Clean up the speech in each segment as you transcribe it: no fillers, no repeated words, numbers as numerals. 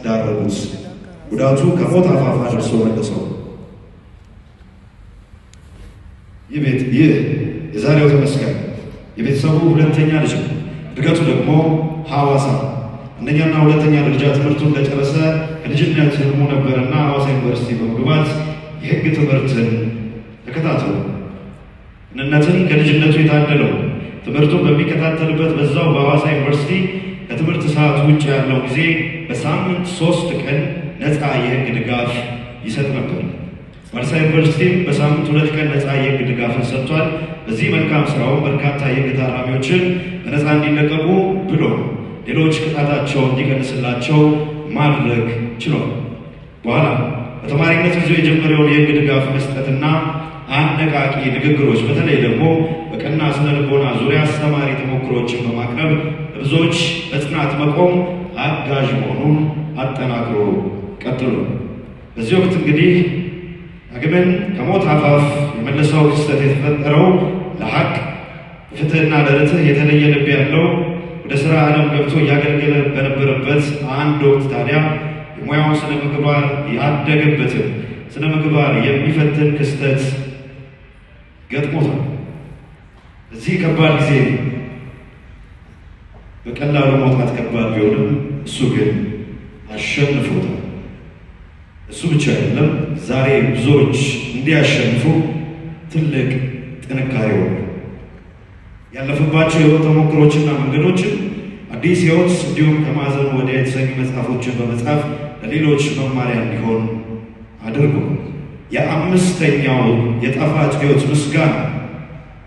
ዳረጉት ጉዳቱ ከሞት አፋፍ አድርሶ መለሰው ይህ የዛሬው ተመስገን የቤተሰቡ ሁለተኛ ልጅ እድገቱ ደግሞ ሐዋሳ አንደኛና ሁለተኛ ደረጃ ትምህርቱን እንደጨረሰ ከልጅነት ህልሙ ነበርና ሐዋሳ ዩኒቨርሲቲ በመግባት የህግ ትምህርትን ተከታተለ እነነትን ከልጅነቱ የታደለው ትምህርቱን በሚከታተልበት በዛው በሐዋሳ ዩኒቨርሲቲ ከትምህርት ሰዓት ውጭ ያለው ጊዜ በሳምንት 3 ቀን ነፃ የህግ ድጋፍ ይሰጥ ነበር ሐዋሳ ዩኒቨርሲቲ በሳምንት 2 ቀን ነፃ የህግ ድጋፍ ሰጥቷል በዚህ መልካም ስራው በርካታ የህግ ታራሚዎችን በነፃ እንዲለቀቁ ብሎ ሌሎች ቅጣታቸውን እንዲቀንስላቸው ማድረግ ችሏል በኋላ በተማሪነት ጊዜ የጀመረውን የህግ ድጋፍ መስጠትና አነቃቂ ንግግሮች በተለይ ደግሞ በቀና ስነ ልቦና ዙሪያ አስተማሪ ተሞክሮችን በማቅረብ ብዙዎች በጽናት መቆም አጋዥ መሆኑን አጠናክሮ ቀጥሎ በዚህ ወቅት እንግዲህ አግመን ከሞት አፋፍ የመለሰው ክስተት የተፈጠረው ለሐቅ ፍትህና ለርትዕ የተለየ ልብ ያለው ወደ ሥራ ዓለም ገብቶ ያገለገለ በነበረበት አንድ ወቅት ታዲያ የሙያው ስነ ምግባር ያደገበትን ስነ ምግባር የሚፈትን ክስተት ገጥሞታል እዚህ ከባድ ጊዜ በቀላሉ መውጣት ከባድ ቢሆንም እሱ ግን አሸንፎታል እሱ ብቻ አይደለም ዛሬ ብዙዎች እንዲያሸንፉ ትልቅ ጥንካሬ ሆነ ያለፈባቸው የህይወት ተሞክሮችና መንገዶችን አዲስ ህይወት እንዲሁም ከማዕዘኑ ወዲያ የተሰኙ መጽሐፎችን በመጻፍ ለሌሎች መማሪያ እንዲሆን አድርጎ የአምስተኛው የጣፋጭ ህይወት ምስጋና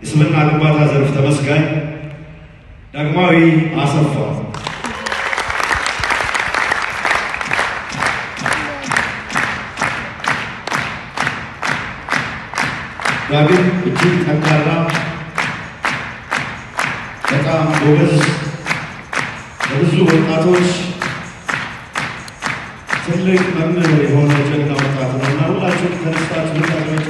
የስምና ግንባታ ዘርፍ ተመስጋኝ ዳግማዊ አሰፋ ዳግም እጅግ ጠንካራ በጣም ጎበዝ ለብዙ ወጣቶች ትልቅ መምህር የሆነ ጀግና ወጣት ነውና ሁላችሁም ተነስታችሁ ልታቀርቡ